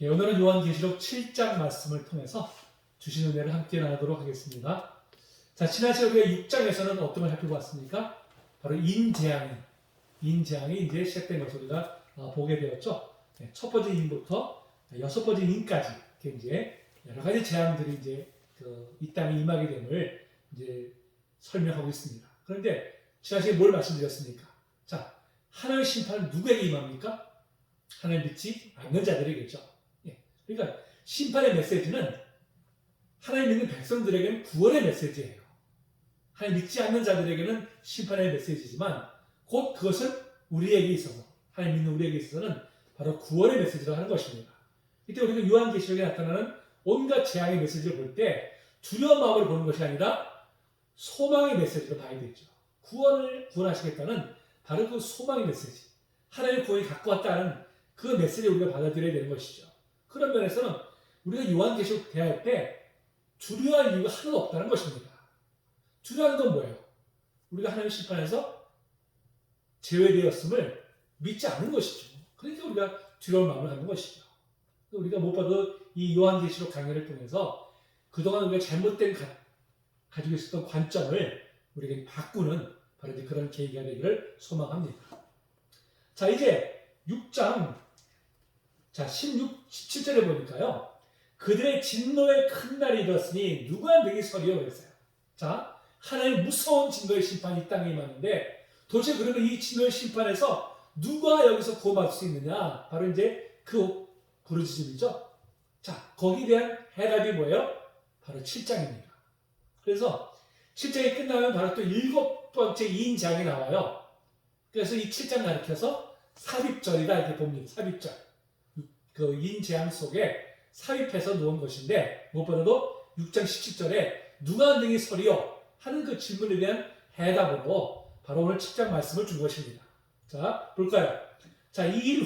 오늘은 요한계시록 7장 말씀을 통해서 주신 은혜를 함께 나누도록 하겠습니다. 자, 지난 시간에 우리가 6장에서는 어떤 걸 살펴봤습니까? 바로 인재앙이 이제 시작된 것을 우리가 보게 되었죠. 첫 번째 인부터 여섯 번째 인까지 이제 여러 가지 재앙들이 이제 이 땅에 임하게 됨을 이제 설명하고 있습니다. 그런데 지난 시간에 뭘 말씀드렸습니까? 자, 하나님의 심판은 누구에게 임합니까? 하나님 믿지 않는 자들에게죠. 그러니까 심판의 메시지는 하나님 믿는 백성들에게는 구원의 메시지예요. 하나님 믿지 않는 자들에게는 심판의 메시지지만 곧 그것은 우리에게 있어서 하나님 믿는 우리에게 있어서는 바로 구원의 메시지라고 하는 것입니다. 이때 우리가 요한계시록에 나타나는 온갖 재앙의 메시지를 볼 때 두려운 마음으로 보는 것이 아니라 소망의 메시지로 봐야 되죠. 구원을 구원하시겠다는 바로 그 소망의 메시지, 하나님의 구원이 갖고 왔다는 그 메시지를 우리가 받아들여야 되는 것이죠. 그런 면에서는 우리가 요한계시록 대할 때 두려워할 이유가 하나도 없다는 것입니다. 두려워하는 건 뭐예요? 우리가 하나님의 심판에서 제외되었음을 믿지 않는 것이죠. 그러니까 우리가 두려운 마음을 갖는 것이죠. 우리가 못 봐도 이 요한계시록 강의를 통해서 그동안 우리가 잘못된 가지고 있었던 관점을 우리에게 바꾸는 바로 이제 그런 계기가 되기를 소망합니다. 자, 이제 6장 17절에 보니까요. 그들의 진노의 큰 날이 이르렀으니 누가 너희 서리요 그랬어요. 자, 하나님 무서운 진노의 심판이 이 땅에 임하는데 도대체 그러면 이 진노의 심판에서 누가 여기서 구원받을 수 있느냐? 바로 이제 그 부르짖음이죠. 자, 거기에 대한 해답이 뭐예요? 바로 7장입니다. 그래서 7장이 끝나면 바로 또 7번째 인재앙이 나와요. 그래서 이 7장 가리켜서 삽입절이다 이렇게 봅니다. 삽입절. 그 인재앙 속에 삽입해서 놓은 것인데 무엇보다도 6장 17절에 누가 능히 서리요 하는 그 질문에 대한 해답으로 바로 오늘 7장 말씀을 준 것입니다. 자, 볼까요? 자, 2일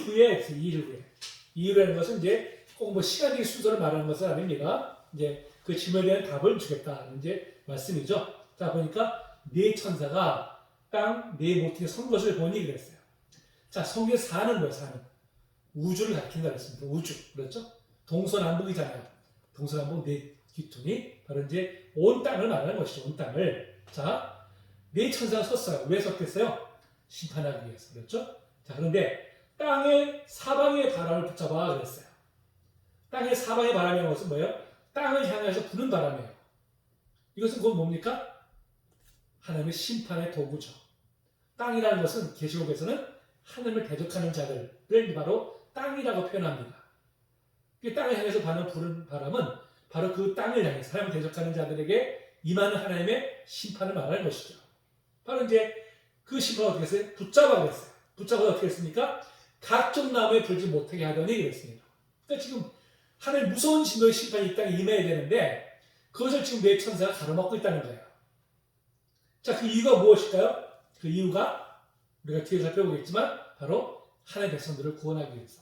후에라는 것은 이제 꼭 뭐 시간적인 순서를 말하는 것은 아닙니다. 이제 그 질문에 대한 답을 주겠다는 이제 말씀이죠. 자, 보니까 네 천사가 땅 네 모퉁이에 선 것을 보니 그랬어요. 자, 성경에 사는 거예요, 사는. 우주를 가리킨다 그랬습니다. 우주. 그렇죠? 동서남북이잖아요. 동서남북 네 귀퉁이. 바로 이제 온 땅을 말하는 것이죠. 온 땅을. 자, 네 천사가 섰어요. 왜 섰겠어요? 심판하기 위해서. 그렇죠? 자, 그런데 땅의 사방의 바람을 붙잡아 그랬어요. 땅의 사방의 바람이라는 것은 뭐예요? 땅을 향해서 부는 바람이에요. 이것은 곧 뭡니까? 하나님의 심판의 도구죠. 땅이라는 것은 계시록에서는 하나님을 대적하는 자들을 바로 땅이라고 표현합니다. 땅을 향해서 부는 바람은 바로 그 땅을 향해서 하나님을 대적하는 자들에게 임하는 하나님의 심판을 말하는 것이죠. 바로 이제 그 심판을 어떻게 했어요? 붙잡아 그랬어요. 붙잡아서 어떻게 했습니까? 각종 나무에 불지 못하게 하더니 그랬습니다. 그러니까 지금 하나님 무서운 진노의 심판이 이 땅에 임해야 되는데 그것을 지금 네 천사가 가로막고 있다는 거예요. 자, 그 이유가 무엇일까요? 그 이유가 우리가 뒤에 살펴보겠지만 바로 하나님의 백성들을 구원하기 위해서.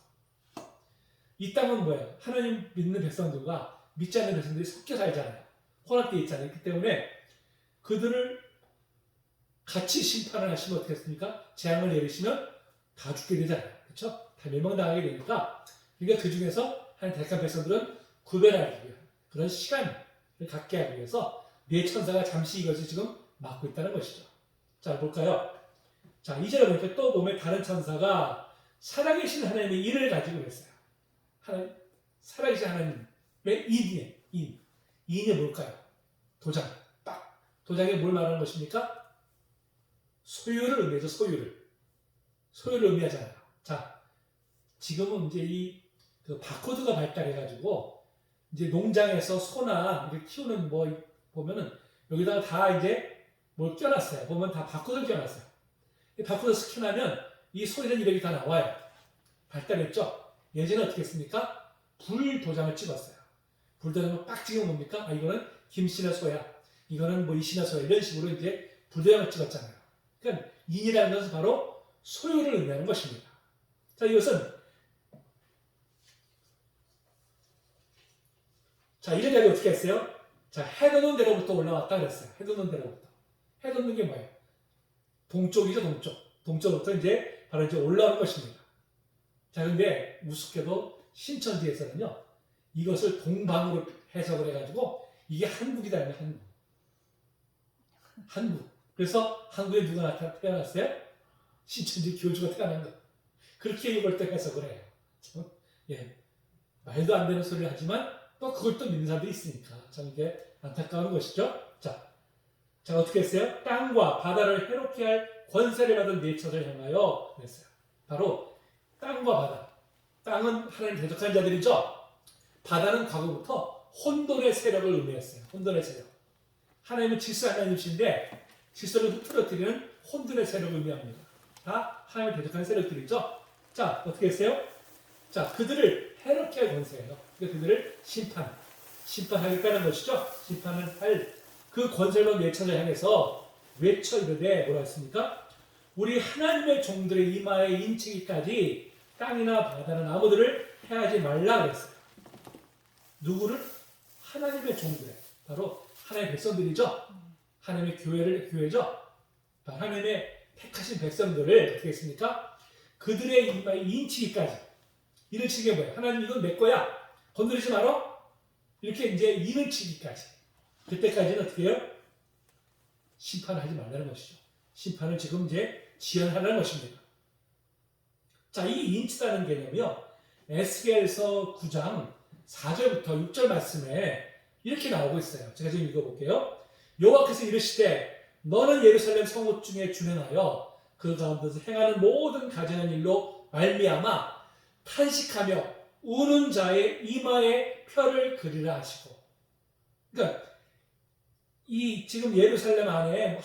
이 땅은 뭐예요? 하나님 믿는 백성들과 믿지 않는 백성들이 섞여 살잖아요. 혼합되어 있잖아요. 그렇기 때문에 그들을 같이 심판을 하시면 어떻게 했습니까? 재앙을 내리시면 다 죽게 되잖아요. 그렇죠? 다 멸망당하게 되니까 그러니까 그 중에서 하나님 택한 백성들은 구별하기 위한 그런 시간을 갖게 하기 위해서 네 천사가 잠시 이것을 지금 막고 있다는 것이죠. 자, 볼까요? 자, 2절에 보니까 또 보면 다른 천사가 살아계신 하나님의 인을 가지고 있어요. 살아계신 하나님의 인이 뭘까요? 도장. 딱. 도장에 뭘 말하는 것입니까? 소유를 의미하죠, 소유를 의미하잖아요. 자, 지금은 이제 그 바코드가 발달해가지고, 이제 농장에서 소나 이렇게 키우는 뭐, 보면은 여기다가 다 이제 뭘 껴놨어요. 보면 다 바코드를 껴놨어요. 이 바코드 스캔하면 이 소이는 이력이 다 나와요. 발달했죠? 예전에 어떻게 했습니까? 불 도장을 찍었어요. 불 도장을 빡 찍으면 뭡니까? 아, 이거는 김씨나 소야. 이거는 뭐 이씨나 소야. 이런 식으로 이제 불 도장을 찍었잖아요. 그러니까 인이라는 것은 바로 소유를 의미하는 것입니다. 자, 이것은 자, 이래가지고 어떻게 했어요? 자, 해돋는 데로부터 올라왔다 그랬어요. 해돋는 데로부터. 해돋는 게 뭐예요? 동쪽이죠, 동쪽. 동쪽부터 이제 바로 이제 올라오는 것입니다. 자, 근데 우습게도 신천지에서는요, 이것을 동방으로 해석을 해가지고 이게 한국이라는 거예요. 한국. 한국. 그래서 한국에 누가 태어났어요? 신천지 교주가 태어난 거. 그렇게 이걸 또 해석을 해요. 참, 예, 말도 안 되는 소리를 하지만 또 그걸 또 믿는 사람들이 있으니까 참 이게 안타까운 것이죠. 자 어떻게 했어요? 땅과 바다를 해롭게 할 권세를 받은 네 처를 향하여 그랬어요. 바로 땅과 바다. 땅은 하나님 대적한 자들이죠. 바다는 과거부터 혼돈의 세력을 의미했어요. 혼돈의 세력. 하나님은 질서 하나님이신데 질서를 흐트러뜨리는 혼돈의 세력을 의미합니다. 다 하나님을 대적하는 세력들이죠. 자, 어떻게 했어요? 자, 그들을 해롭게 할 권세예요. 그들을 심판하겠다는 것이죠. 심판을 할 그 권세를 내천을 향해서 외쳐 이르되 뭐라 했습니까? 우리 하나님의 종들의 이마에 인치기까지 땅이나 바다는 아무들을 해하지 말라 그랬어요. 누구를? 하나님의 종들. 바로 하나님의 백성들이죠. 하나님의 교회죠. 하나님의 택하신 백성들을 어떻게 했습니까? 그들의 이마에 인치기까지. 인을 치는 게 뭐예요? 하나님 이건 내 거야. 건드리지 마라. 이렇게 이제 인을 치기까지. 그때까지는 어떻게 해요? 심판을 하지 말라는 것이죠. 심판을 지금 이제 지연하라는 것입니다. 자, 이 인치라는 개념이요. 에스겔서 9장 4절부터 6절 말씀에 이렇게 나오고 있어요. 제가 지금 읽어볼게요. 여호와께서 이르시되 너는 예루살렘 성읍 중에 준행하여 그 가운데서 행하는 모든 가증한 일로 말미암아 탄식하며 우는 자의 이마에 표를 그리라 하시고. 그러니까 이 지금 예루살렘 안에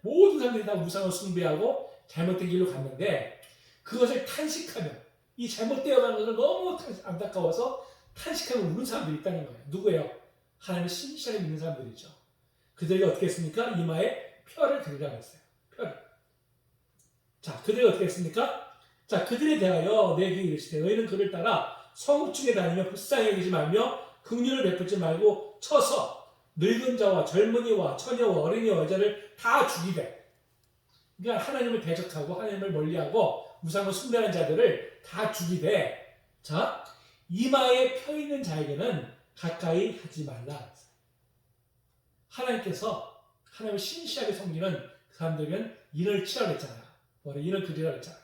모든 사람들이 다 우상을 숭배하고 잘못된 길로 갔는데 그것을 탄식하며 이 잘못되어가는 것을 너무 안타까워서 탄식하며 우는 사람들이 있다는 거예요. 누구예요? 하나님을 신실하게 믿는 사람들이죠. 그들이 어떻게 했습니까? 이마에 표를 그리라고 했어요. 표를. 자, 그들이 어떻게 했습니까? 자, 그들에 대하여 내게 이르시되 너희는 그를 따라 성읍 중에 다니며 불쌍히 여기지 말며 긍휼을 베풀지 말고 쳐서 늙은 자와 젊은이와 처녀와 어린이와 여자를 다 죽이되. 그러니까 하나님을 대적하고 하나님을 멀리하고 우상을 숭배하는 자들을 다 죽이되. 자, 이마에 펴 있는 자에게는 가까이 하지 말라. 하나님께서 하나님을 신실하게 섬기는 그 사람들에게는 인을 치라고 했잖아요. 인을 그리라고 했잖아요.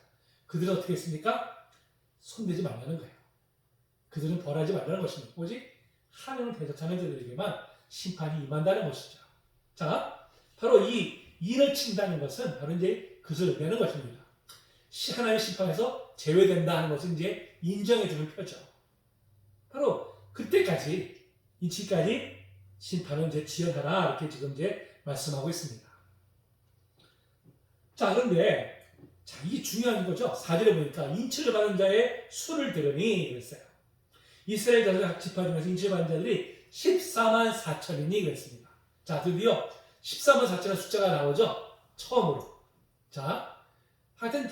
그들은 어떻게 했습니까? 손대지 말라는 거예요. 그들은 벌하지 말라는 것입니다. 오직 하나님을 대적하는 자들에게만 심판이 임한다는 것이죠. 자, 바로 이 인을 친다는 것은 바로 이제 그것을 의미하는 것입니다. 하나님의 심판에서 제외된다 하는 것은 이제 인정해주는 표죠. 바로 그때까지, 인치까지 심판은 이제 지연하라 이렇게 지금 이제 말씀하고 있습니다. 자, 그런데 자, 이게 중요한 거죠. 4절에 보니까 인치를 받은 자의 수를 들으니 그랬어요. 이스라엘 자손 각 지파 중에서 인치를 받은 자들이 14만 4천이니 그랬습니다. 자, 드디어 14만 4천의 숫자가 나오죠. 처음으로. 자, 하여튼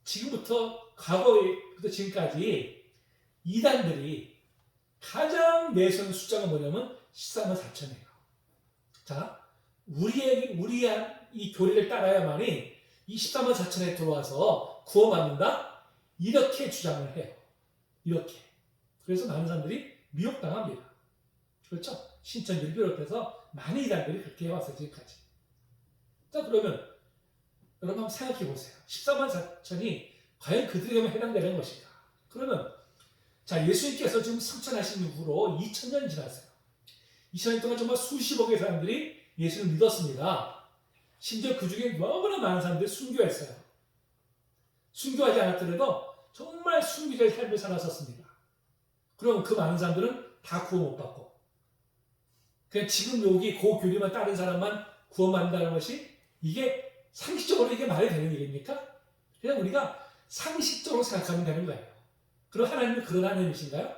지금부터 과거부터 지금까지 이단들이 가장 내세우는 숫자가 뭐냐면 14만 4천이에요. 자, 우리의 이 교리를 따라야만이 이 14만 4천에 들어와서 구원받는다? 이렇게 주장을 해요. 이렇게. 그래서 많은 사람들이 미혹당합니다. 그렇죠? 신천지를 비롯해서 많은 이단들이 그렇게 해왔어요. 지금까지. 자, 그러면 여러분 한번 생각해 보세요. 14만 4천이 과연 그들에게만 해당되는 것인가? 그러면 자, 예수님께서 지금 승천하신 이후로 2000년 지났어요. 2000년 동안 정말 수십억의 사람들이 예수를 믿었습니다. 심지어 그 중에 너무나 많은 사람들이 순교했어요. 순교하지 않았더라도 정말 순교자의 삶을 살았었습니다. 그럼 그 많은 사람들은 다 구원 못 받고 그냥 지금 여기 그 교리만 따른 사람만 구원받는다는 것이 이게 상식적으로 이게 말이 되는 얘기입니까? 그냥 우리가 상식적으로 생각하면 되는 거예요. 그럼 하나님은 그런 하나님이신가요?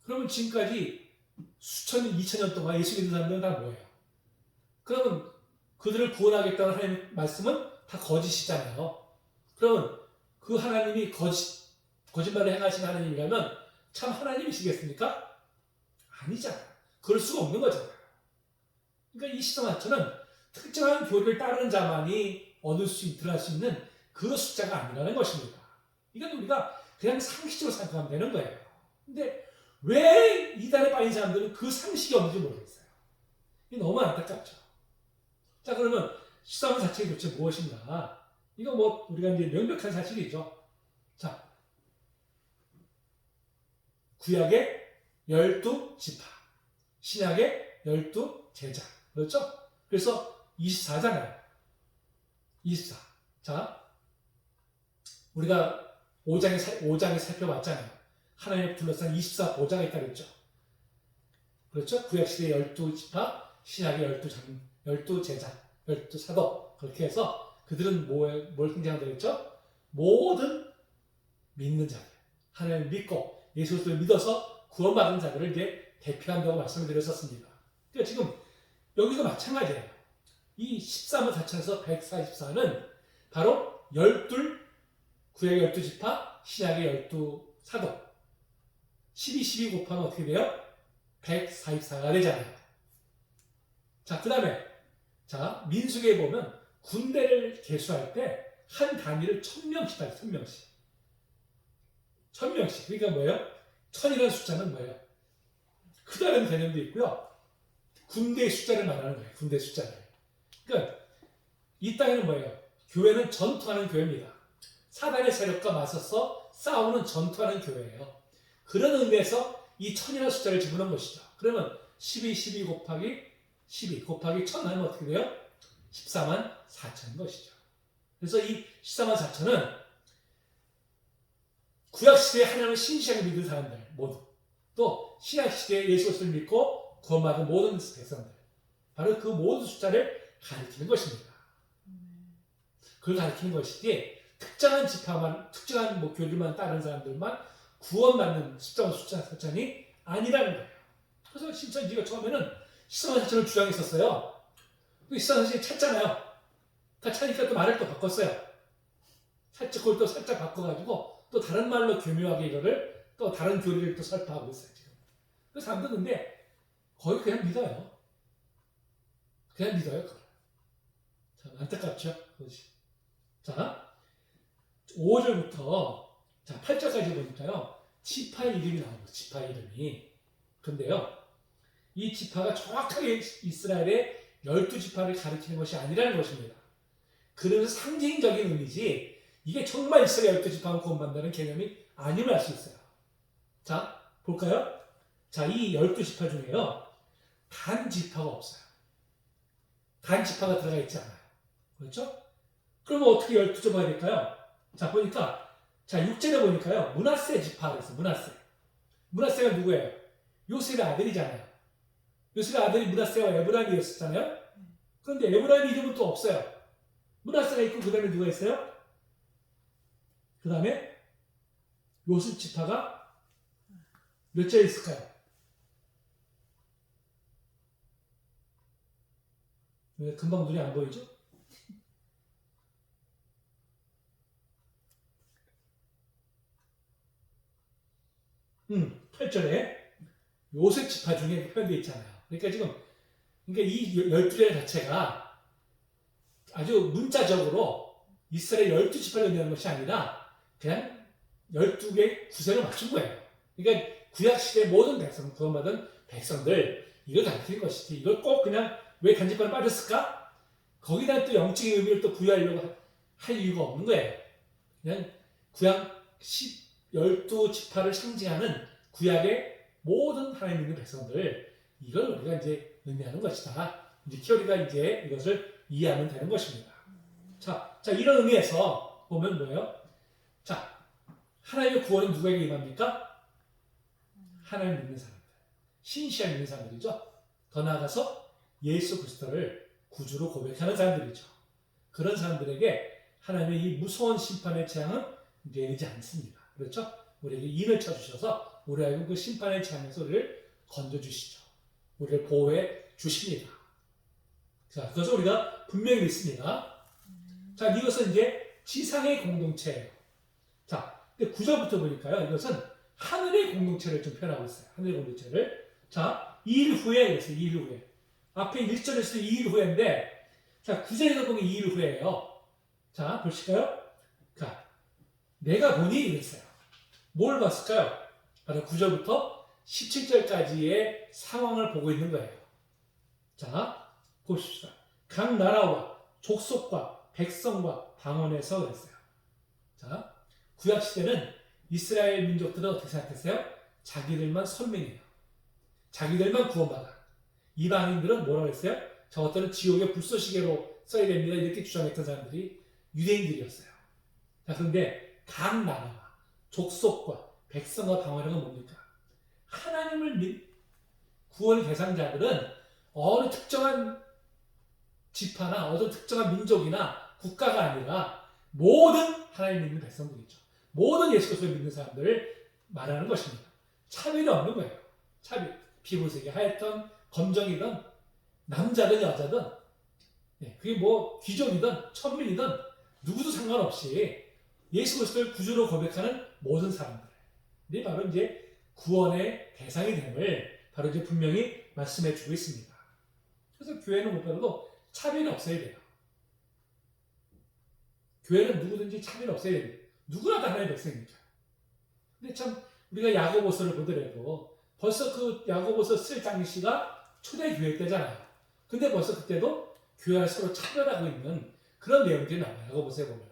그러면 지금까지 수천 년, 2000년 동안 예수 믿는 사람들은 다 뭐예요? 그러면 그들을 구원하겠다는 하나님의 말씀은 다 거짓이잖아요. 그러면 그 하나님이 거짓말을 행하신 하나님이라면 참 하나님이시겠습니까? 아니잖아요. 그럴 수가 없는 거잖아요. 그러니까 이 시성하처는 특정한 교리를 따르는 자만이 얻을 수 있는 그 숫자가 아니라는 것입니다. 이건 우리가 그냥 상식적으로 생각하면 되는 거예요. 근데 왜 이단에 빠진 사람들은 그 상식이 없는지 모르겠어요. 이게 너무 안타깝죠. 자, 그러면 13번 자체가 도대체 무엇인가? 이거 뭐 우리가 이제 명백한 사실이죠. 자, 구약의 12지파, 신약의 12제자. 그렇죠? 그래서 24잖아요. 24. 자, 우리가 5장에 살펴봤잖아요. 하나님을 둘러싼 24보좌가 있다 그랬죠. 그렇죠? 구약시대의 12지파, 신약의 12제자, 12사도. 그렇게 해서 그들은 뭘 상징한다고 했죠? 모든 믿는 자들. 하나님을 믿고 예수 그리스도를 믿어서 구원받은 자들을 이제 대표한다고 말씀을 드렸었습니다. 그러니까 지금 여기도 마찬가지예요. 이 13을 합쳐서 144는 바로 12 구약의 12지파, 신약의 12사도. 12 곱하면 어떻게 돼요? 144가 되잖아요. 자, 그 다음에 자, 민수기에 보면 군대를 개수할 때 한 단위를 1000명씩 하죠. 1000명씩. 1000명씩. 그러니까 뭐예요? 1000이라는 숫자는 뭐예요? 크다는 개념도 있고요. 군대의 숫자를 말하는 거예요. 군대 숫자를. 그러니까 이 땅에는 뭐예요? 교회는 전투하는 교회입니다. 사단의 세력과 맞서서 싸우는 전투하는 교회예요. 그런 의미에서 이 1000이라는 숫자를 집어넣은 것이죠. 그러면 12 곱하기 12 곱하기 1000 하면 어떻게 돼요? 14만 4천인 것이죠. 그래서 이 14만 4천은 구약시대에 하나님을 신실하게 믿은 사람들 모두, 또 신약시대에 예수 그리스도를 믿고 구원받은 모든 백성들, 바로 그 모든 숫자를 가리키는 것입니다. 그걸 가리키는 것이지 특정한 지파만, 특정한 교리만 따르는 사람들만 구원받는 숫자는 아니라는 거예요. 그래서 신천지가 처음에는 14만 4천을 주장했었어요. 그 14만 4천이 찾잖아요. 다 차니까 또 말을 또 바꿨어요. 살짝 그걸 또 살짝 바꿔가지고 또 다른 말로 교묘하게 이거를 또 다른 교리를 또 설파하고 있어요. 지금. 그 사람들은 근데 거의 그냥 믿어요. 그냥 믿어요. 그걸. 참 안타깝죠. 그것이. 자, 5절부터 자 8절까지 보니까요. 지파의 이름이 나옵니다. 지파의 이름이. 근데요. 이 지파가 정확하게 이스라엘의 12지파를 가리키는 것이 아니라는 것입니다. 그러면서 상징적인 의미지 이게 정말 이스라엘 12지파만 구원받는다는 개념이 아님을 알 수 있어요. 자, 볼까요? 자, 이 12지파 중에요. 단 지파가 없어요. 단 지파가 들어가 있지 않아요. 그렇죠? 그러면 어떻게 12지파가 될까요? 자, 보니까 자, 6절에 보니까요. 므낫세 지파가 있어요. 므낫세가 누구예요? 요셉의 아들이잖아요. 요셉의 아들이 므낫세와 에브라임이었잖아요. 그런데 에브라임 이름은 또 없어요. 므낫세가 있고 그 다음에 누가 있어요? 그 다음에 요셉 지파가 몇 자에 있을까요? 왜 금방 눈이 안 보이죠? 음, 8절에 요셉 지파 중에 표현되어 있잖아요. 그러니까 지금 이 12절 자체가 아주 문자적으로 이스라엘 12지파를 의미하는 것이 아니라 그냥 12개의 구세를 맞춘 거예요. 그러니까 구약시대 모든 백성, 구원받은 백성들 이걸 가르치는 것이지 이걸 꼭 그냥 왜 단지파를 빠졌을까? 거기다 또 영적인 의미를 또 부여하려고 할 이유가 없는 거예요. 그냥 구약 12지파를 상징하는 구약의 모든 하나님 믿는 백성들 이걸 우리가 이제 의미하는 것이다. 이렇게 우리가 이제 이것을 이해하면 되는 것입니다. 자, 이런 의미에서 보면 뭐예요? 자, 하나님의 구원은 누구에게 임합니까? 하나님 믿는 사람들, 신실하게 믿는 사람들이죠. 더 나아가서 예수 그리스도를 구주로 고백하는 사람들이죠. 그런 사람들에게 하나님의 이 무서운 심판의 재앙은 내리지 않습니다. 그렇죠? 우리에게 인을 쳐주셔서 우리에게 그 심판의 재앙에서 우리를 건져주시죠. 우리를 보호해 주십니다. 자, 그것을 우리가 분명히 믿습니다. 자, 이것은 이제 지상의 공동체예요. 자, 9절부터 보니까요. 이것은 하늘의 공동체를 좀 표현하고 있어요. 하늘의 공동체를. 자, 2일 후에 그랬어요. 2일 후에. 앞에 1절에서 2일 후인데, 자, 9절에서 보면 2일 후에요. 자, 보실까요? 자, 내가 보니 이랬어요. 뭘 봤을까요? 바로 9절부터 17절까지의 상황을 보고 있는 거예요. 자, 보십시다. 각 나라와 족속과 백성과 방언에서 그랬어요. 자, 구약 시대는 이스라엘 민족들은 어떻게 생각했어요? 자기들만 선민이에요. 자기들만 구원받아. 이방인들은 뭐라고 했어요? 저것들은 지옥의 불쏘시개로 써야 됩니다. 이렇게 주장했던 사람들이 유대인들이었어요. 자, 그런데 각 나라와 족속과 백성과 방언은 뭡니까? 하나님을 구원의 대상자들은 어느 특정한 지파나 어느 특정한 민족이나 국가가 아니라 모든 하나님 믿는 백성들이죠. 모든 예수 그리스도를 믿는 사람들을 말하는 것입니다. 차별이 없는 거예요. 차별. 피부색이 하얗던 검정이든 남자든 여자든 그게 뭐 귀족이든 천민이든 누구도 상관없이 예수 그리스도를 구주로 고백하는 모든 사람들이 바로 이제 구원의 대상이 됨을 바로 이제 분명히 말씀해 주고 있습니다. 그래서 교회는 무엇보다도 차별이 없어야 돼요. 교회는 누구든지 차별이 없어야 됩니다. 누구나 다 하나님의 백성이니까. 근데 참 우리가 야고보서를 보더라도 벌써 그 야고보서 쓸 당시가 초대교회 때잖아요. 근데 벌써 그때도 교회를 서로 차별하고 있는 그런 내용들이 나와요. 야고보서에 보면.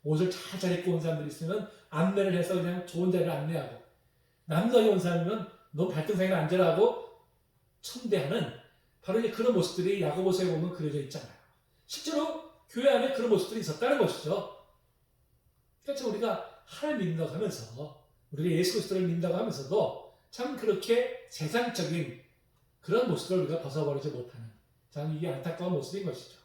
옷을 잘 입고 온 사람들이 있으면 안내를 해서 그냥 좋은 자리를 안내하고, 남자에 온 사람이면 너 발등상에 앉으라고 첨대하는 바로 이제 그런 모습들이 야고보서에 보면 그려져 있잖아요. 실제로 교회 안에 그런 모습들이 있었다는 것이죠. 그러니까 우리가 하나님 믿는다고 하면서, 우리가 예수 그리스도를 믿는다고 하면서도 참 그렇게 세상적인 그런 모습을 우리가 벗어버리지 못하는, 참 이게 안타까운 모습인 것이죠.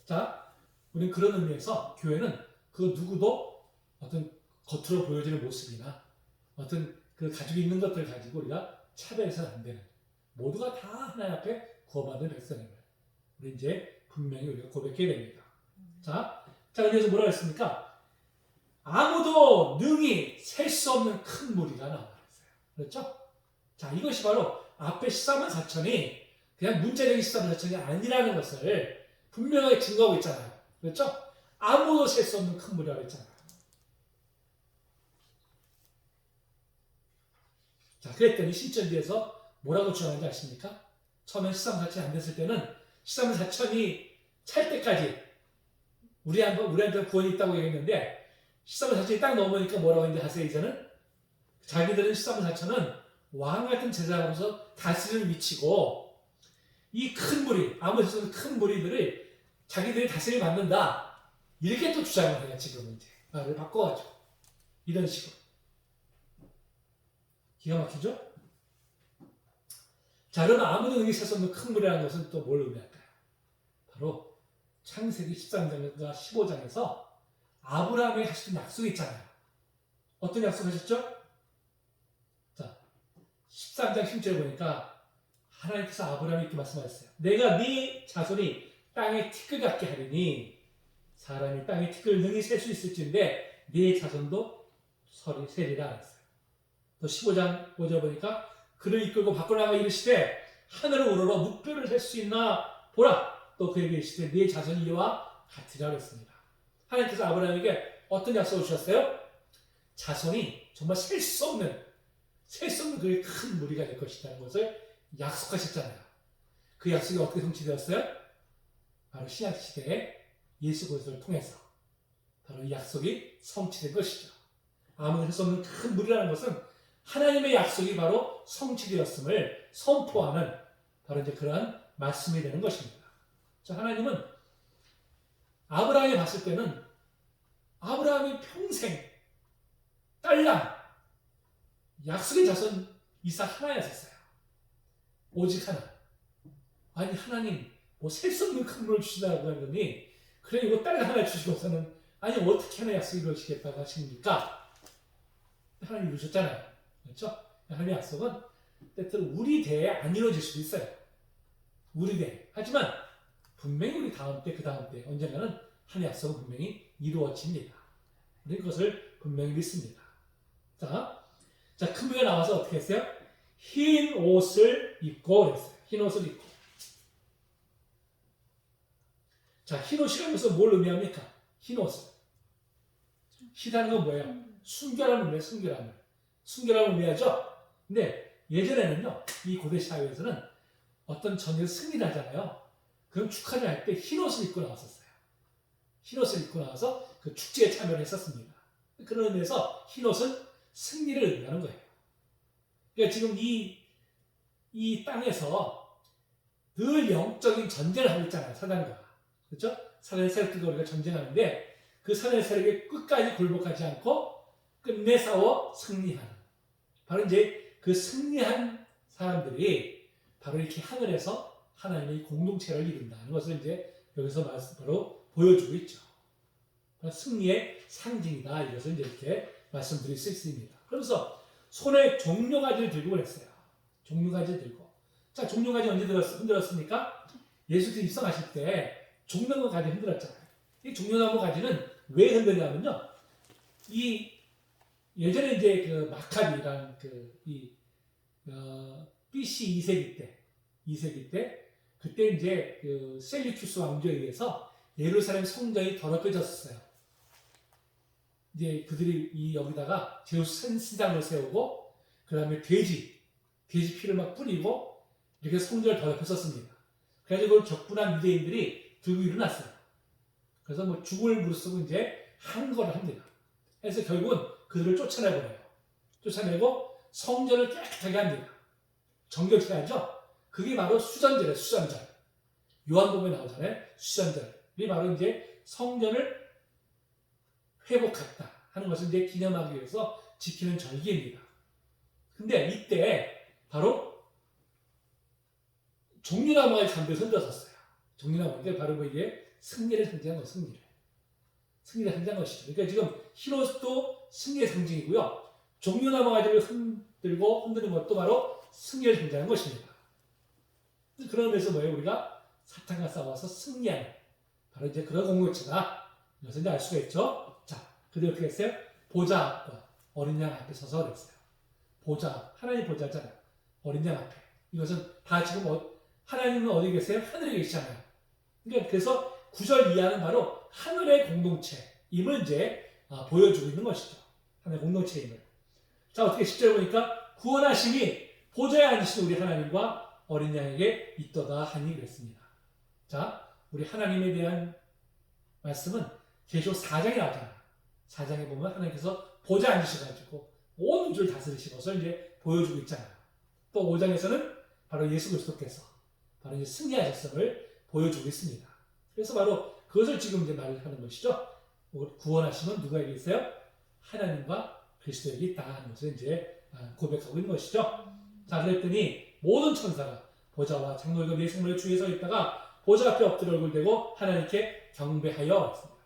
자, 우리는 그런 의미에서 교회는 그 누구도 어떤 겉으로 보여지는 모습이나 어떤 그 가지고 있는 것들을 가지고 우리가 차별해서는 안 되는, 모두가 다 하나님 앞에 구원받는 백성임을 우리 이제 분명히 우리가 고백해야 됩니다. 자, 그래서 뭐라고 했습니까? 아무도 능히 셀 수 없는 큰 무리가 나와요. 그렇죠? 자, 이것이 바로 앞에 14만 4천이 그냥 문자적인 14만 4천이 아니라는 것을 분명하게 증거하고 있잖아요. 그렇죠? 아무도 셀 수 없는 큰 무리라고 했잖아요. 자, 그랬더니 신천지에서 뭐라고 주장하는지 아십니까? 처음에 13만 4천이 안 됐을 때는 13만 4천이 찰 때까지 우리한테 구원이 있다고 얘기했는데 13만 4천이 딱 넘으니까 뭐라고 했는지 아세요? 이제는 자기들은 13만 4천은 왕 같은 제자로서 다스리는 위치고, 이 큰 무리, 아무튼 큰 무리들을 자기들이 다스리게 만든다, 이렇게 또 주장을 해요. 지금은 이제 말을 바꿔가지고 이런 식으로. 기가 막히죠? 자, 그러면 아무도 능히 셀 수 없는 큰 무리라는 것은 또 뭘 의미할까요? 바로 창세기 13장과 15장에서 아브라함이 하셨던 약속이 있잖아요. 어떤 약속 하셨죠? 자, 13장 10절 보니까 하나님께서 아브라함이 이렇게 말씀하셨어요. 내가 네 자손이 땅의 티끌 같게 하리니, 사람이 땅의 티끌을 능히 셀 수 있을지인데 네 자손도 세리라 했어요. 또 15장 5절 보니까 그를 이끌고 밖으로 나가 이르시되 하늘을 우러러 묵별을 셀 수 있나 보라. 또 그에게 이르시되 네 자손이 이와 같으리라 했습니다. 하나님께서 아브라함에게 어떤 약속을 주셨어요? 자손이 정말 셀 수 없는 그의 큰 무리가 될 것이라는 것을 약속하셨잖아요. 그 약속이 어떻게 성취되었어요? 바로 신약 시대에 예수 그리스도를 통해서 바로 이 약속이 성취된 것이죠. 아무도 할 수 없는 큰 무리라는 것은 하나님의 약속이 바로 성취되었음을 선포하는 바로 이제 그러한 말씀이 되는 것입니다. 자, 하나님은 아브라함이 봤을 때는 아브라함이 평생 딸랑 약속의 자손 이삭 하나였었어요. 오직 하나. 아니, 하나님 뭐 셀 수 없는 큰 물을 주시다고 하더니, 그래 이거 딸 하나 주시고서는 아니 어떻게 하나 약속이 이루어지겠다고 하십니까? 하나님 이루셨잖아요. 그렇죠? 하나님의 약속은 때때로 우리 대에 안 이루어질 수도 있어요. 우리 대. 하지만 분명히 우리 다음 때, 그 다음 때 언젠가는 하나님의 약속은 분명히 이루어집니다. 우리 그것을 분명히 믿습니다. 자, 큰 무리가 나와서 어떻게 했어요? 흰 옷을 입고 그랬어요. 흰 옷을 입고. 자, 흰 옷이라는 것은 뭘 의미합니까? 흰 옷을. 희다는 건 뭐예요? 순결함을 의미해요. 순결함을. 순결함을 의미하죠. 근데 예전에는요, 이 고대 사회에서는 어떤 전쟁에서 승리를 하잖아요. 그럼 축하를 할 때 흰옷을 입고 나왔었어요. 흰옷을 입고 나와서 그 축제에 참여를 했었습니다. 그런 의미에서 흰옷은 승리를 의미하는 거예요. 그러니까 지금 이 땅에서 늘 영적인 전쟁을 하고 있잖아요. 사단과. 그렇죠? 사단의 세력들과 우리가 전쟁하는데 그 사단의 세력에 끝까지 굴복하지 않고 끝내 싸워 승리하는. 바로 이제 그 승리한 사람들이 바로 이렇게 하늘에서 하나님의 공동체를 이룬다는 것을 이제 여기서 바로 보여주고 있죠. 승리의 상징이다. 이것을 이제 이렇게 말씀드릴 수 있습니다. 그러면서 손에 종려가지를 들고 그랬어요. 종려가지를 들고. 자, 종려가지 언제 흔들었습니까? 예수께서 입성하실 때 종려나무 가지 흔들었잖아요. 이 종려나무 가지는 왜 흔들냐면요. 예전에 이제 그 마카비라는 BC 2세기 때 그때 이제 그 셀리큐스 왕조에 의해서 예루살렘 성전이 더럽혀졌어요. 이제 그들이 여기다가 제우스 신상을 세우고 그다음에 돼지 피를 막 뿌리고 이렇게 성전을 더럽혔었습니다. 그래가지고 그걸 격분한 유대인들이 들고 일어났어요. 그래서 뭐 죽을 무릅쓰고 이제 항거를 합니다. 그래서 결국은 그들을 쫓아내버려요. 쫓아내고 성전을 깨끗하게 합니다. 정결케하죠. 그게 바로 수전절이에요. 수전절. 요한복음에 나오잖아요. 수전절이 바로 이제 성전을 회복했다 하는 것을 이제 기념하기 위해서 지키는 절기입니다. 근데 이때 바로 종려나무가 잠들어서 흔들었어요. 종려나무가 바로 뭐 이게 승리를 상징한 거, 승리를 상징한 것이죠. 그러니까 지금 흰옷도 승리의 상징이고요. 종려나무 가지를 흔드는 것도 바로 승리를 상징하는 것입니다. 그런 의미에서 뭐예요? 우리가 사탄과 싸워서 승리하는 바로 이제 그런 공동체다. 이것을 이제 알 수가 있죠. 자, 그들이 어떻게 했어요? 보좌 앞과 어린 양 앞에 서서 그랬어요. 보좌, 하나님 보좌잖아요. 어린 양 앞에. 이것은 다 지금 하나님은 어디 계세요? 하늘에 계시잖아요. 그러니까 그래서 9절 이하는 바로 하늘의 공동체임을 이제 보여주고 있는 것이죠. 하늘의 공동체임을. 자, 어떻게 10절 보니까 구원하심이 보좌에 앉으신 우리 하나님과 어린 양에게 있도다 하니 그랬습니다. 자, 우리 하나님에 대한 말씀은 계시록 4장에 나오잖아요. 4장에 보면 하나님께서 보좌에 앉으셔가지고 온 우주를 다스리신 것을 이제 보여주고 있잖아요. 또 5장에서는 바로 예수 그리스도께서 바로 이제 승리하셨음을 보여주고 있습니다. 그래서 바로 그것을 지금 이제 말하는 것이죠. 구원하심은 누구에게 있어요? 하나님과 그리스도에게 있다 하는 것을 이제 고백하고 있는 것이죠. 자, 그랬더니 모든 천사가 보좌와 장로들과 네 생물의 주위에 서 있다가 보좌 앞에 엎드려 얼굴 대고 하나님께 경배하여 왔습니다.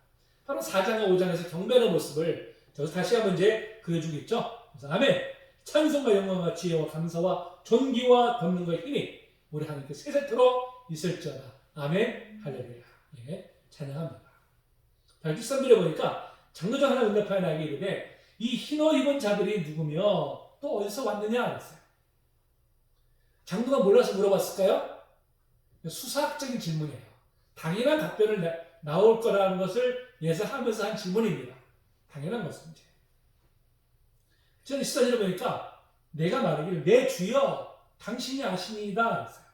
바로 4장과 5장에서 경배하는 모습을 저기서 다시 한번 이제 그려주고 있죠. 그래서 아멘. 찬송과 영광과 지혜와 감사와 존귀와 권능과 힘이 우리 하나님께 세세토록 있을지어다. 아멘. 할렐루야. 예, 찬양합니다. 13절에 보니까 장로장 하나 응답하여 나에게 이르되 이 흰옷 입은 자들이 누구며 또 어디서 왔느냐 그랬어요. 장로가 몰라서 물어봤을까요? 수사학적인 질문이에요. 당연한 답변을 나올 거라는 것을 예상하면서 한 질문입니다. 당연한 것인지. 저는 14절에 보니까 내가 말하기를 내 주여 당신이 아시니이다 그랬어요.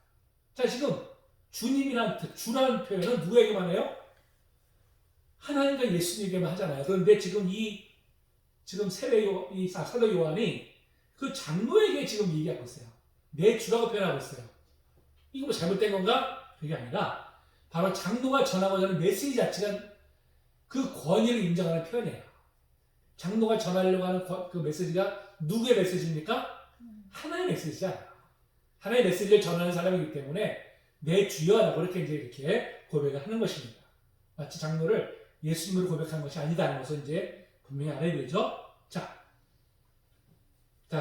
자, 지금 주님이란 주라는 표현은 누구에게만 해요? 하나님과 예수님에게만 하잖아요. 그런데 지금 사도 요한이 그 장로에게 지금 얘기하고 있어요. 내 주라고 표현하고 있어요. 이거 뭐 잘못된 건가? 그게 아니라 바로 장로가 전하고자 하는 메시지 자체가 그 권위를 인정하는 표현이에요. 장로가 전하려고 하는 그 메시지가 누구의 메시지입니까? 하나님의 메시지잖아요. 하나님의 메시지를 전하는 사람이기 때문에 내 주여라고 이렇게 이렇게 고백을 하는 것입니다. 마치 장로를 예수님으로 고백한 것이 아니다는 것을 이제 분명히 알아야 되죠. 자,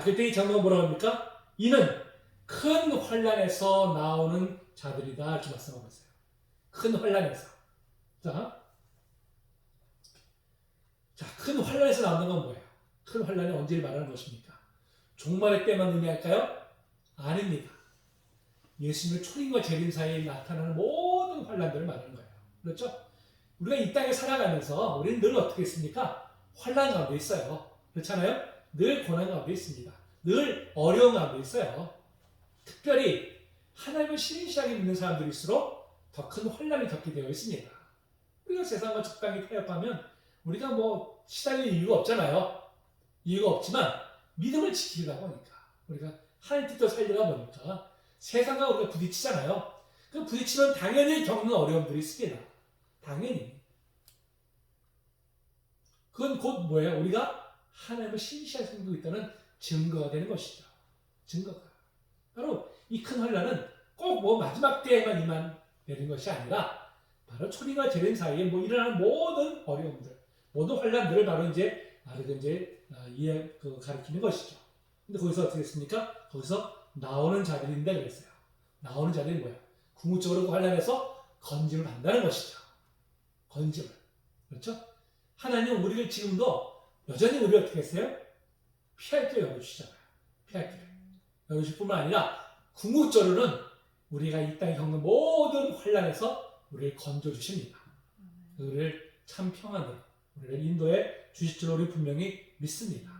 그때 이 장로가 뭐라고 합니까? 이는 큰 환난에서 나오는 자들이다 이렇게 말씀하고 있어요. 큰 환난에서. 자, 큰 환난에서 나오는 건 뭐예요? 큰 환난이 언제를 말하는 것입니까? 종말의 때만 의미할까요? 아닙니다. 예수님의 초림과 재림 사이에 나타나는 모든 환난들을 말하는 거예요. 그렇죠? 우리가 이 땅에 살아가면서 우리는 늘 어떻게 했습니까? 환난 가운데 있어요. 그렇잖아요? 늘 고난 가운데 있습니다. 늘 어려운 가운데 있어요. 특별히 하나님을 신실하게 믿는 사람들일수록 더 큰 환난이 겪게 되어 있습니다. 우리가 세상과 적당히 타협하면 우리가 뭐 시달릴 이유가 없잖아요. 이유가 없지만 믿음을 지키려다 보니까 우리가 하나님 뜻대로 살려다 보니까 세상과 우리가 부딪히잖아요. 그 부딪히면 당연히 겪는 어려움들이 있습니다. 당연히. 그건 곧 뭐예요? 우리가 하나님을 신실하게 섬기고 있다는 증거가 되는 것이죠. 증거가. 바로 이 큰 환난은 꼭 뭐 마지막 때에만 되는 것이 아니라 바로 초림과 재림 사이에 뭐 일어나는 모든 어려움들, 모든 환난들을 바로 이제 가리키는 것이죠. 근데 거기서 어떻게 했습니까? 거기서 나오는 자들인데 그랬어요. 나오는 자들이 뭐야? 궁극적으로 그 환난에서 건짐을 받는다는 것이죠. 건짐을. 그렇죠? 하나님은 우리를 지금도 여전히 우리를 어떻게 했어요? 피할 길을 열어주시잖아요. 피할 길을. 열어주실 뿐만 아니라 궁극적으로는 우리가 이 땅에 겪는 모든 환난에서 우리를 건져주십니다. 우리를 참 평안으로 우리를 인도해 주실 줄 우리 분명히 믿습니다.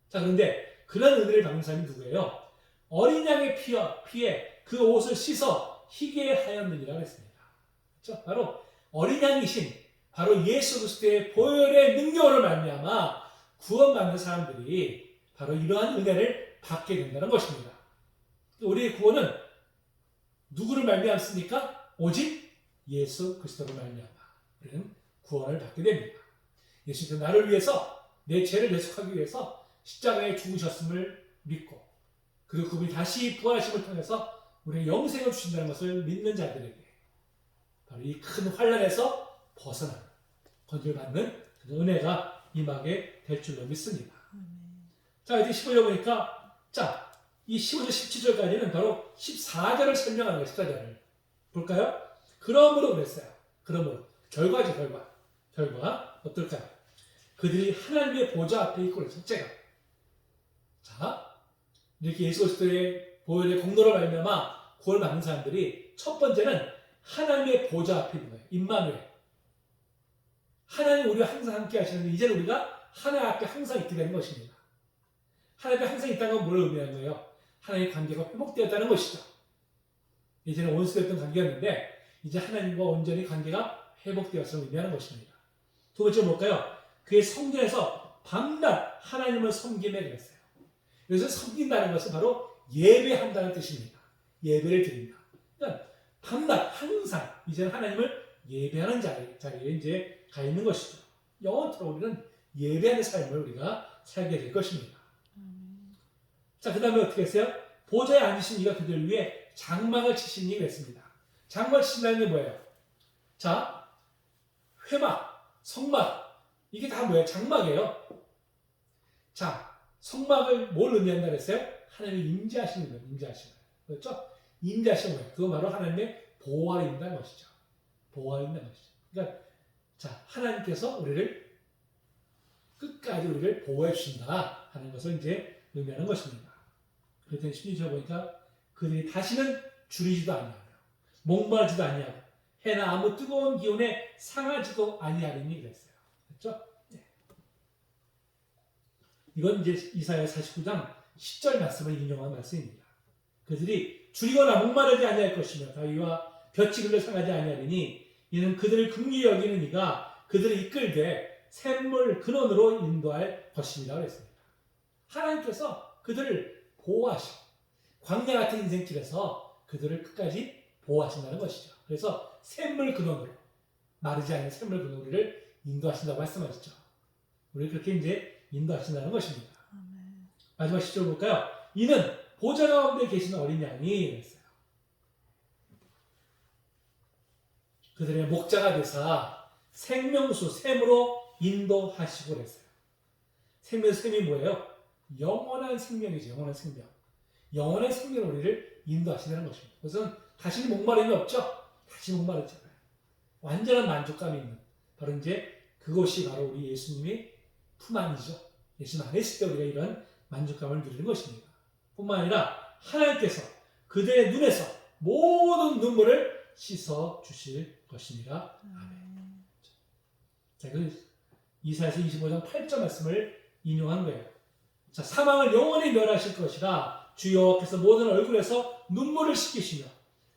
자, 그런데 그런 은혜를 받는 사람이 누구예요? 어린 양의 피에 그 옷을 씻어 희게 하였느니라 했습니다. 그렇죠? 바로 어린 양이신 바로 예수 그리스도의 보혈의 능력으로 말미암아 구원받는 사람들이 바로 이러한 은혜를 받게 된다는 것입니다. 우리의 구원은 누구를 말미암습니까? 오직 예수 그리스도로 말미암아 우리는 구원을 받게 됩니다. 예수께서 나를 위해서 내 죄를 대속하기 위해서 십자가에 죽으셨음을 믿고 그리고 그분이 다시 부활하심을 통해서 우리의 영생을 주신다는 것을 믿는 자들에게 바로 이 큰 환난에서 벗어나는 건져를 받는 그 은혜가 임하게 될 줄로 믿습니다. 자, 이제 15절 보니까 이 15절 17절까지는 바로 14절을 설명하는 거예요. 14절을 볼까요? 그러므로 그랬어요. 그러므로 결과죠. 결과 어떨까요? 그들이 하나님의 보좌 앞에 있고 그래서 첫째가 자, 이렇게 예수 그리스도의 보혈의 공로로 말미암아 구원을 받는 사람들이 첫 번째는 하나님의 보좌 앞에 있는 거예요. 임마누엘. 하나님 우리와 항상 함께 하시는데 이제는 우리가 하나님 앞에 항상 있게 되는 것입니다. 하나님 앞에 항상 있다는 건 뭘 의미하는 거예요? 하나님의 관계가 회복되었다는 것이죠. 이제는 원수됐던 관계였는데 이제 하나님과 온전히 관계가 회복되었음을 의미하는 것입니다. 두 번째 뭘까요? 그의 성전에서 밤낮 하나님을 섬김에 그랬어요. 여기서 섬긴다는 것은 바로 예배한다는 뜻입니다. 예배를 드린다. 그러니까 밤낮 항상 이제는 하나님을 예배하는 자리에 이제 가 있는 것이죠. 영원토록 우리는 예배하는 삶을 우리가 살게 될 것입니다. 자, 그 다음에 어떻게 했어요? 보좌에 앉으신 이가 그들 위해 장막을 치시니 그랬습니다. 장막을 치신다는 게 뭐예요? 자, 회막, 성막, 이게 다 뭐예요? 장막이에요. 자, 성막을 뭘 의미한다 그랬어요? 하나님이 임재하시는 거예요. 임재하시는 거예요. 그렇죠? 임재하시는 거예요. 그거 바로 하나님의 보호하에 있는 것이죠. 보호하에 있는 것이죠. 그러니까 자, 하나님께서 우리를 끝까지 우리를 보호해 주신다 하는 것을 이제 의미하는 것입니다. 그랬더니 16절 보니까 그들이 다시는 줄이지도 아니하며 목마르지도 아니하고 해나 아무 뜨거운 기운에 상하지도 아니하리니 그랬어요. 그렇죠? 네. 이건 이제 이사야 49장 10절 말씀을 인용한 말씀입니다. 그들이 줄이거나 목마르지 아니할 것이며 가위와 볕이 글러 상하지 아니하리니 이는 그들을 긍휼히 여기는 이가 그들을 이끌되 샘물 근원으로 인도할 것입니다. 그랬습니다. 하나님께서 그들을 보호하시고 광야 같은 인생길에서 그들을 끝까지 보호하신다는 것이죠. 그래서 샘물 근원으로 마르지 않는 샘물 근원으로 우리를 인도하신다고 말씀하셨죠. 우리 그렇게 이제 인도하신다는 것입니다. 마지막 10절 볼까요? 이는 보좌 가운데 계시는 어린 양이 그랬어요. 그들의 목자가 되사 생명수 샘으로 인도하시고 그랬어요. 샘이 뭐예요? 영원한 생명이죠. 영원한 생명. 영원한 생명으로 우리를 인도하신다는 것입니다. 그래서 다시는 목마름이 없죠? 다시 목마르잖아요. 완전한 만족감이 있는 바로 이제 그것이 바로 우리 예수님의 품 안이죠. 예수님 안에 있을 때 우리가 이런 만족감을 누리는 것입니다. 뿐만 아니라 하나님께서 그들의 눈에서 모든 눈물을 씻어 주실 것입니다. 아멘. 자, 그 이사야서 25장 8절 말씀을 인용한 거예요. 자, 사망을 영원히 멸하실 것이라 주 여호와께서 모든 얼굴에서 눈물을 씻기시며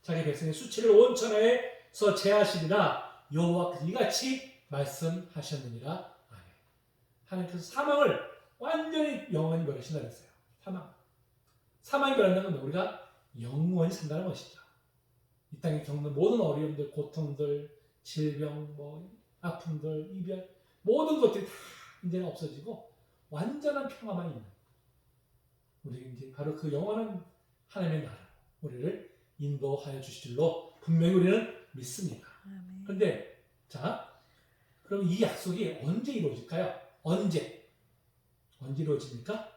자기 백성의 수치를 온 천하에서 제하시리라 여호와께서 이같이 말씀하셨느니라. 아멘. 하나님께서 사망을 완전히 영원히 멸하신다고 했어요. 사망이 멸한다는 건 우리가 영원히 산다는 것이죠. 이 땅에 겪는 모든 어려움들, 고통들, 질병, 아픔들, 이별, 모든 것들이 다 이제는 없어지고 완전한 평화만 있는 우리 이제 바로 그 영원한 하나님의 나라 우리를 인도하여 주실 줄로 분명히 우리는 믿습니다. 그런데 자, 그럼 이 약속이 언제 이루어질까요? 언제 이루어집니까?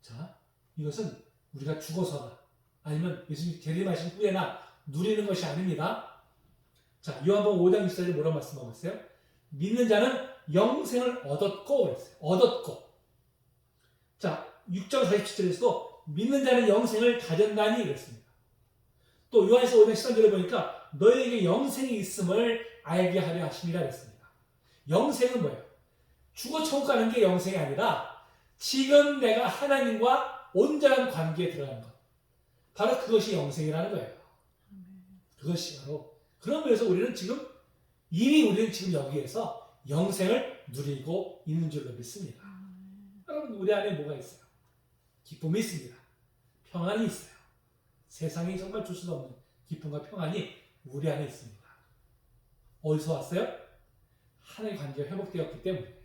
자, 이것은 우리가 죽어서나 아니면 예수님 재림하신 후에나 누리는 것이 아닙니다. 자, 요한복음 5장 24절에 뭐라고 말씀하고 있어요? 믿는 자는 영생을 얻었고 그랬어요. 얻었고. 자, 6장 47절에서도 믿는 자는 영생을 가졌나니 그랬습니다. 또 요한에서 5장 13절에 보니까 너에게 영생이 있음을 알게 하려 하심이라 그랬습니다. 영생은 뭐예요? 죽어 천국 가는 게 영생이 아니라 지금 내가 하나님과 온전한 관계에 들어가는 것. 바로 그것이 영생이라는 거예요. 그것이 바로 그런 면에서 우리는 지금 여기에서 영생을 누리고 있는 줄로 믿습니다. 여러분 우리 안에 뭐가 있어요? 기쁨이 있습니다. 평안이 있어요. 세상이 정말 줄 수 없는 기쁨과 평안이 우리 안에 있습니다. 어디서 왔어요? 하나님의 관계가 회복되었기 때문에.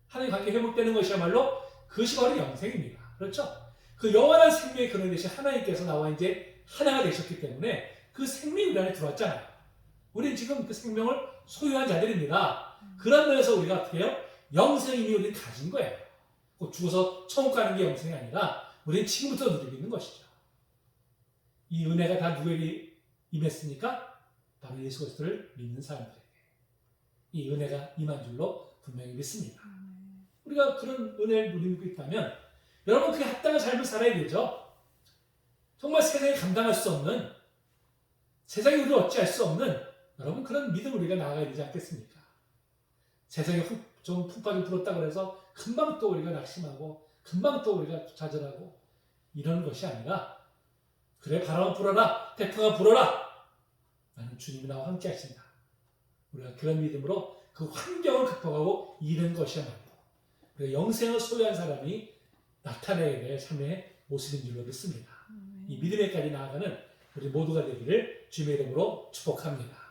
하나님의 관계가 회복되는 것이야말로 그것이 바로 영생입니다. 그렇죠? 그 영원한 생명의 근원 되신 하나님께서 나와 이제 하나가 되셨기 때문에 그 생명이 우리 안에 들어왔잖아요. 우리는 지금 그 생명을 소유한 자들입니다. 그런 면에서 우리가 어떻게 해요? 영생이 이미 우리는 가진 거예요. 꼭 죽어서 천국 가는 게 영생이 아니라 우리는 지금부터 누리고 있는 것이죠. 이 은혜가 다 누구에게 임했습니까? 바로 예수 그리스도를 믿는 사람들에게. 이 은혜가 임한 줄로 분명히 믿습니다. 우리가 그런 은혜를 누리고 있다면 여러분 그에 합당한 삶을 살아야 되죠. 정말 세상에 감당할 수 없는, 세상이 우리를 어찌할 수 없는 여러분 그런 믿음 우리가 나아가야 되지 않겠습니까? 세상에 좀 푹 불었다고 해서 금방 또 우리가 낙심하고 금방 또 우리가 좌절하고 이런 것이 아니라 그래 바람아 불어라 태풍아 불어라 나는 주님이 나와 함께 하신다. 우리가 그런 믿음으로 그 환경을 극복하고 이런 것이야말로 우리가 영생을 소유한 사람이 나타내야 될 삶의 모습인 줄로 믿습니다. 이 믿음에까지 나아가는 우리 모두가 되기를 주님의 이름으로 축복합니다.